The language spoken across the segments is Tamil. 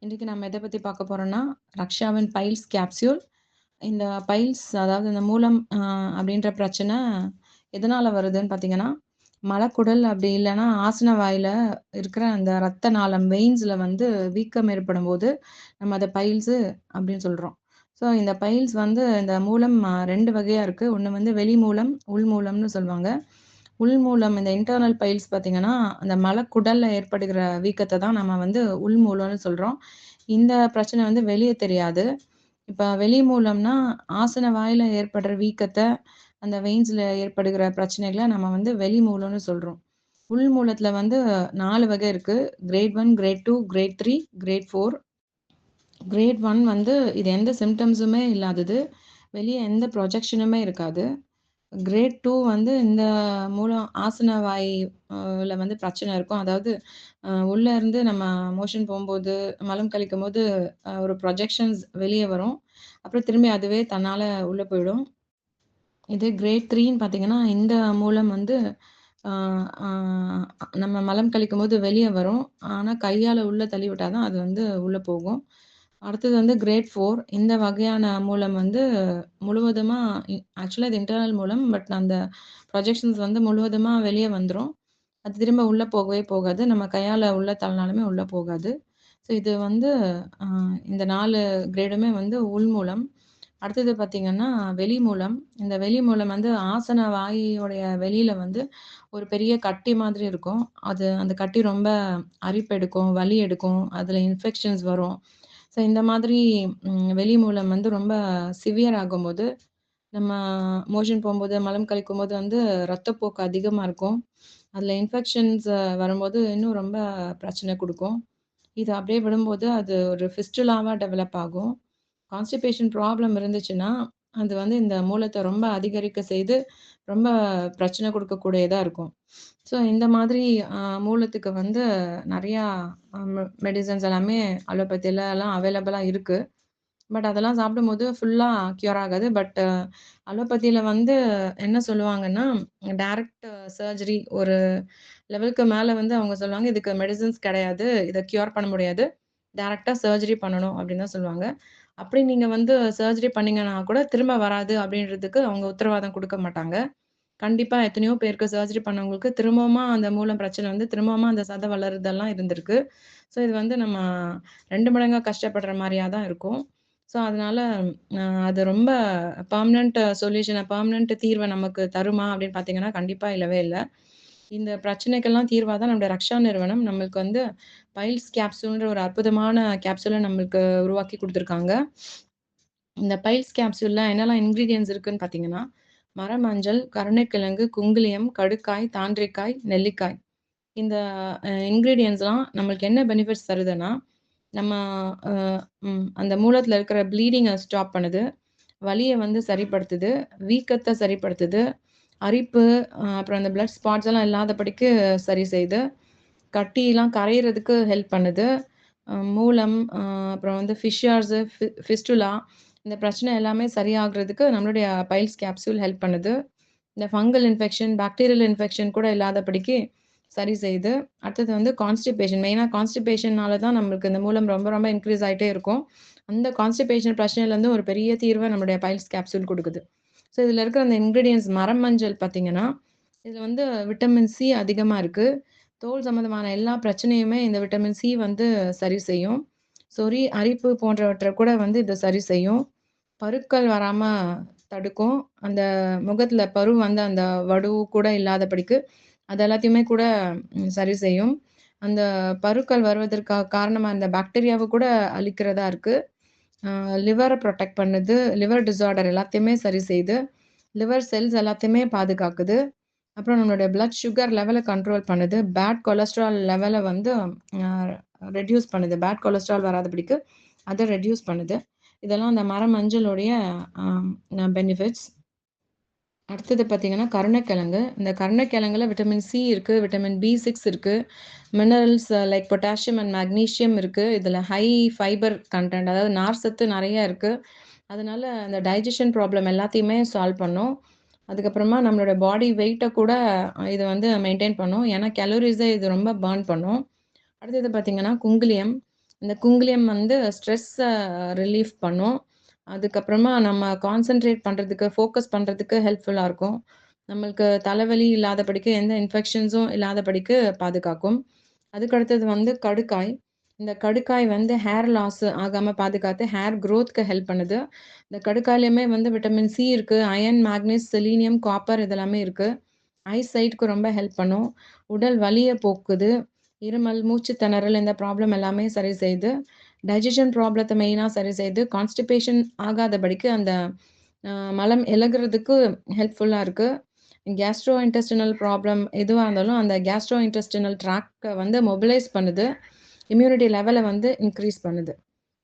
இன்னைக்கு நம்ம எத பத்தி பார்க்க போறோம்னா, ரக்ஷாவின் பைல்ஸ் கேப்சூல். இந்த பைல்ஸ் அதாவது இந்த மூலம் அப்படின்ற பிரச்சனை எதனால வருதுன்னு பார்த்தீங்கன்னா, மலக்குடல் அப்படி இல்லன்னா ஆசன வாயில இருக்கிற அந்த ரத்த நாளம் வெயின்ஸ்ல வந்து வீக்கம் ஏற்படும்போது, நம்ம அத பைல்ஸு அப்படின்னு சொல்றோம். ஸோ இந்த பைல்ஸ் வந்து இந்த மூலம் 2 வகையா இருக்கு. ஒண்ணு வந்து வெளி மூலம், உள் மூலம்னு சொல்லுவாங்க. உள் மூலம் இந்த இன்டர்னல் பைல்ஸ் பார்த்தீங்கன்னா, அந்த மலக்குடல்ல ஏற்படுகிற வீக்கத்த தான் நம்ம வந்து உள் மூலம்னு சொல்றோம். இந்த பிரச்சனை வந்து வெளிய தெரியாது. இப்ப வெளி மூலம்னா, ஆசன வாயில ஏற்படுற வீக்கத்த, அந்த வெயின்ஸ்ல ஏற்படுகிற பிரச்சனைகள நம்ம வந்து வெளி மூலம்னு சொல்றோம். உள் மூலத்துல வந்து 4 வகை இருக்கு. Grade 1, grade 2, grade 3, grade 4. Grade 1 வந்து இது எந்த சிம்ப்டம்ஸுமே இல்லாதது. வெளிய எந்த ப்ரொஜெக்ஷனுமே இருக்காது. கிரேட் 2 வந்து இந்த மூலம் ஆசன வாய் ல வந்து பிரச்சனை இருக்கும். அதாவது உள்ள இருந்து நம்ம மோஷன் போம்போது, மலம் கழிக்கும்போது ஒரு ப்ரொஜெக்ஷன்ஸ் வெளிய வரும். அப்புறம் திரும்பி அதுவே தன்னால உள்ள போயிடும். இது கிரேட் 3ன்னு பார்த்தீங்கன்னா, இந்த மூலம் வந்து ஆ ஆ நம்ம மலம் கழிக்கும்போது வெளிய வரும். ஆனா, கையால உள்ள தள்ளி விட்டா தான் அது வந்து உள்ள போகும். அடுத்தது வந்து கிரேட் 4. இந்த வகையான மூலம் வந்து முழுவதுமா ஆக்சுவலா இது இன்டர்னல் மூலம். பட் அந்த ப்ரொஜெக்ஷன்ஸ் வந்து முழுவதுமா வெளிய வந்துரும். அது திரும்ப உள்ள போகவே போகாது. நம்ம கையால உள்ள தள்ளினாலுமே உள்ள போகாது. ஸோ இது வந்து அ இந்த 4 கிரேடுமே வந்து உள் மூலம். அடுத்தது பார்த்தீங்கன்னா, வெளி மூலம். இந்த வெளி மூலம் வந்து ஆசன வாயோடைய வெளியில வந்து ஒரு பெரிய கட்டி மாதிரி இருக்கும். அந்த கட்டி ரொம்ப அரிப்பெடுக்கும், வலி எடுக்கும். அதில இன்ஃபெக்ஷன்ஸ் வரும். ஸோ இந்த மாதிரி வெளி மூலம் வந்து ரொம்ப சிவியர் ஆகும்போது, நம்ம மோஷன் போம்போது, மலம் கழிக்கும்போது வந்து ரத்தப்போக்கு அதிகமா இருக்கும். அதில இன்ஃபெக்ஷன்ஸ் வரும்போது இன்னும் ரொம்ப பிரச்சனை குடுக்கும். இது அப்படியே விடும்போது அது ஒரு ஃபிஸ்டுலாவா டெவலப் ஆகும். கான்ஸ்டிபேஷன் ப்ராப்ளம் இருந்துச்சுன்னா, அது வந்து இந்த மூலத்த ரொம்ப அதிகரிக்க செய்து, ரொம்ப பிரச்சனை குடுக்கக்கூடியதா இருக்கும். ஸோ இந்த மாதிரி மூலத்துக்கு வந்து நெறையா மெடிசின்ஸ் எல்லாமே அலோபதிலலாம் அவைலபிளா இருக்கு. பட் அதெல்லாம் சாப்பிடும்போது ஃபுல்லா க்யூர் ஆகாது. பட் அலோபதியில வந்து என்ன சொல்லுவாங்கன்னா, டைரக்ட் சர்ஜரி ஒரு லெவலுக்கு மேல வந்து அவங்க சொல்லுவாங்க, "இதுக்கு மெடிசின்ஸ் கிடையாது. இத க்யூர் பண்ண முடியாது. டைரக்ட்டா சர்ஜரி பண்ணணும்." அப்படின்னு தான் சொல்லுவாங்க. அப்படி நீங்க வந்து சர்ஜரி பண்ணீங்கன்னா கூட திரும்ப வராது அப்படின்றதுக்கு அவங்க உத்தரவாதம் குடுக்க மாட்டாங்க. கண்டிப்பா எத்தனையோ பேருக்கு சர்ஜரி பண்ணவங்களுக்கு திரும்பவுமா அந்த மூலம் பிரச்சனை வந்து திரும்பவுமா அந்த சத வளருதெல்லாம் இருந்திருக்கு. ஸோ இது வந்து நம்ம 2 மடங்கா கஷ்டப்படுற மாரியா தான் இருக்கும். ஸோ அதனால அது ரொம்ப பெர்மனன்ட் தீர்வ நமக்கு தருமா அப்படின்னு பார்த்தீங்கன்னா, கண்டிப்பா இல்லவே இல்ல. இந்த பிரச்சனைக்கெல்லாம் தீர்வா தான் நம்முடைய ரக்ஷா நிறுவனம் நம்மளுக்கு வந்து பைல்ஸ் கேப்சூல்ன்ற ஒரு அற்புதமான கேப்சூல நம்மளுக்கு உருவாக்கி குடுத்துருக்காங்க. இந்த பைல்ஸ் கேப்சூல்ல என்னலாம் இன்கிரீடியன்ட்ஸ் இருக்குன்னு பார்த்தீங்கன்னா, மரமஞ்சள், கருணைக்கிழங்கு, குங்குலியம், கடுக்காய், தாண்டிக்காய், நெல்லிக்காய். இந்த இன்கிரீடியன்ட்ஸ்லாம் நம்மளுக்கு என்ன பெனிஃபிட்ஸ் தருதுன்னா, நம்ம அ அந்த மூலத்தில இருக்கிற ப்ளீடிங்க ஸ்டாப் பண்ணுது. வலிய வந்து சரிப்படுத்துது. வீக்கத்த சரிப்படுத்துது. அரிப்பு, அப்புறம் அந்த பிளட் ஸ்பாட்ஸ் எல்லாம் இல்லாதபடிக்கு சரி செய்யுது. கட்டிலாம் கரையிறதுக்கு ஹெல்ப் பண்ணுது. மூலம், அப்புறம் வந்து ஃபிஷ்ஷர்ஸு, ஃபிஸ்டுலா இந்த பிரச்சனை எல்லாமே சரியாகுறதுக்கு நம்மளுடைய பைல்ஸ் கேப்சூல் ஹெல்ப் பண்ணுது. இந்த ஃபங்கல் இன்ஃபெக்ஷன், பாக்டீரியல் இன்ஃபெக்ஷன் கூட இல்லாதபடிக்கு சரி செய்யுது. அடுத்தது வந்து கான்ஸ்டிபேஷன். மெயினா கான்ஸ்டிபேஷன்னால தான் நம்மளுக்கு இந்த மூலம் ரொம்ப ரொம்ப இன்க்ரீஸ் ஆயிட்டே இருக்கும். அந்த கான்ஸ்டிபேஷன் பிரச்சனையிலருந்து ஒரு பெரிய தீர்வ நம்முடைய பைல்ஸ் கேப்சூல் குடுக்குது. ஸோ இதில இருக்கிற அந்த இன்கிரீடியன்ட்ஸ் மரமஞ்சள் பார்த்தீங்கன்னா, இதில வந்து விட்டமின் சி அதிகமா இருக்கு. தோல் சம்மந்தமான எல்லா பிரச்சனையுமே இந்த விட்டமின் சி வந்து சரி செய்யும். சொறி, அரிப்பு போன்றவற்ற கூட வந்து இது சரி செய்யும். பருக்கள் வராம தடுக்கும். அந்த முகத்தில பரு வந்து அந்த வடு கூட இல்லாதபடிக்கு, அது எல்லாத்தையுமே கூட சரி செய்யும். அந்த பருக்கள் வருவதற்கு காரணமா அந்த பாக்டீரியாவ கூட அழிக்கிறதா இருக்கு. அ லிவர புரொடெக்ட் பண்ணுது. லிவர் டிஸார்டர் எல்லாத்தையுமே சரி செய்யுது. லிவர் செல்ஸ் எல்லாத்தையுமே பாதுகாக்குது. அப்புறம் நம்மளுடைய பிளட் சுகர் லெவல கண்ட்ரோல் பண்ணுது. பேட் கொலஸ்ட்ரால் லெவல வந்து அ ரெட்யூஸ் பண்ணுது. பேட் கொலஸ்ட்ரால் வராதபடிக்கு அத ரெட்யூஸ் பண்ணுது. இதெல்லாம் அந்த மரமஞ்சளுடைய பெனிஃபிட்ஸ். அடுத்தது பார்த்தீங்கன்னா, கருணைக்கிழங்கு. இந்த கருணைக்கிழங்குல விட்டமின் சி இருக்கு, விட்டமின் பி6 இருக்கு, minerals like potassium and magnesium இருக்கு. இதில ஹை ஃபைபர் கன்டென்ட் அதாவது நார் சத்து நெறைய இருக்கு. அதனால அந்த டைஜஷன் ப்ராப்ளம் எல்லாத்தையுமே சால்வ் பண்ணும். அதுக்கப்புறமா நம்மளோட பாடி வெயிட்ட கூட இது வந்து மெயின்டெயின் பண்ணும். ஏன்னா, கேலோரிஸ இது ரொம்ப பர்ன் பண்ணும். அடுத்தது பார்த்தீங்கன்னா, குங்குலியம். இந்த குங்குலியம் வந்து ஸ்ட்ரெஸ்ஸ ரிலீஃப் பண்ணும். அதுக்கப்புறமா நம்ம கான்சன்ட்ரேட் பண்றதுக்கு, ஃபோக்கஸ் பண்றதுக்கு ஹெல்ப்ஃபுல்லா இருக்கும். நம்மளுக்கு தலைவலி இல்லாதபடிக்கு, எந்த இன்ஃபெக்ஷன்ஸும் இல்லாதபடிக்கு பாதுகாக்கும். அதுக்கு அடுத்தது வந்து கடுக்காய். இந்த கடுக்காய் வந்து ஹேர் லாஸ் ஆகாம பாதுகாத்து, ஹேர் குரோத்க்கு ஹெல்ப் பண்ணுது. இந்த கடுக்காய்லயுமே வந்து விட்டமின் சி இருக்கு. அயர்ன், மேக்னீஸ், செலீனியம், காப்பர் இதெல்லாமே இருக்கு. ஐ சைட்‌க்கு ரொம்ப ஹெல்ப் பண்ணும். உடல் வலிய போக்குது. இருமல், மூச்சு திணறல் இந்த ப்ராப்ளம் எல்லாமே சரி செய்யுது. டைஜஷன் ப்ராப்ளத்த மெயினா சரி செய்யுது. கான்ஸ்டிபேஷன் ஆகாதபடிக்கு அந்த மலம் இளகுறதுக்கு ஹெல்ப்ஃபுல்லா இருக்கு. கேஸ்ட்ரோ இன்டெஸ்டினல் ப்ராப்ளம் எதுவா இருந்தாலும், அந்த கேஸ்ட்ரோ இன்டெஸ்டினல் ட்ராக்ட்ட வந்து மொபிலைஸ் பண்ணுது. இம்யூனிட்டி லெவல வந்து இன்கிரீஸ் பண்ணுது.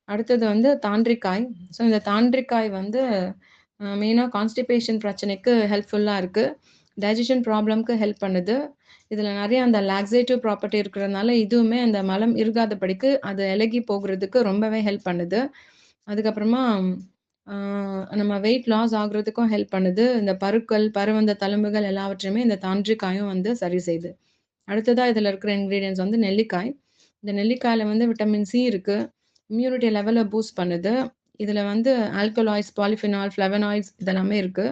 அடுத்தது வந்து தாண்டிக்காய். ஸோ இந்த தாண்டிக்காய் வந்து மெயினா கான்ஸ்டிபேஷன் பிரச்சனைக்கு ஹெல்ப்ஃபுல்லா இருக்கு. டைஜஷன் ப்ராப்ளம்க்கு ஹெல்ப் பண்ணுது. இதுல நெறைய அந்த லாக்ஸேட்டிவ் ப்ராப்பர்ட்டி இருக்கிறதுனால, இதுவுமே அந்த மலம் இறுகாதபடிக்கு, அது இளகி போகுறதுக்கு ரொம்பவே ஹெல்ப் பண்ணுது. அதுக்கப்புறமா ஆ நம்ம வெயிட் லாஸ் ஆகுறதுக்கும் ஹெல்ப் பண்ணுது. இந்த பருக்கள், பருவந்த தழும்புகள் எல்லாவற்றையுமே இந்த தாண்டிக்காயும் வந்து சரி செய்யுது. அடுத்ததா இதுல இருக்கிற இன்கிரீடியன்ட்ஸ் வந்து நெல்லிக்காய். இந்த நெல்லிக்காயில வந்து விட்டமின் சி இருக்கு. இம்யூனிட்டி லெவல பூஸ்ட் பண்ணுது. இதுல வந்து ஆல்கலாய்ட்ஸ், பாலிஃபினால், ஃப்ளவனாய்ட்ஸ் இதெல்லாமே இருக்கு.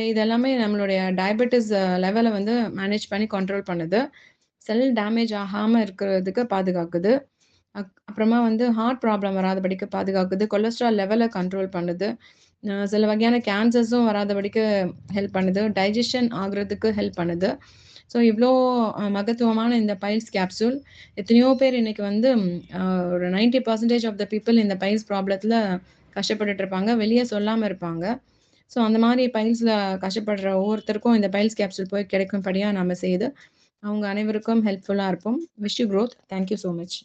இதெல்லாமே நம்மளுடைய டயபெட்டிஸ் லெவல வந்து மேனேஜ் பண்ணி கண்ட்ரோல் பண்ணுது. செல் டேமேஜ் ஆகாம இருக்கிறதுக்கு பாதுகாக்குது. அப்புறமா வந்து ஹார்ட் ப்ராப்ளம் வராதபடிக்கு பாதுகாக்குது. கொலஸ்ட்ரால் லெவல கண்ட்ரோல் பண்ணுது. சில வகையான கேன்சர்ஸும் வராதபடிக்கு ஹெல்ப் பண்ணுது. டைஜஷன் ஆகுறதுக்கு ஹெல்ப் பண்ணுது. ஸோ இவ்ளோ மகத்துவமான இந்த பைல்ஸ் கேப்சூல் எத்தனையோ பேர் இன்னைக்கு வந்து ஒரு 90% ஆஃப் த பீப்பிள் இந்த பைல்ஸ் ப்ராப்ளத்தில கஷ்டப்பட்டுட்டு இருப்பாங்க. வெளிய சொல்லாம இருப்பாங்க. ஸோ அந்த மாரி பைல்ஸ்ல கஷ்டப்படுற ஒவ்வொருத்தருக்கும் இந்த பைல்ஸ் கேப்சூல் போய் கிடைக்கும்படியா நாம செய்து, அவங்க அனைவருக்கும் ஹெல்ப்ஃபுல்லா இருப்போம். Wish you growth. Thank you so much.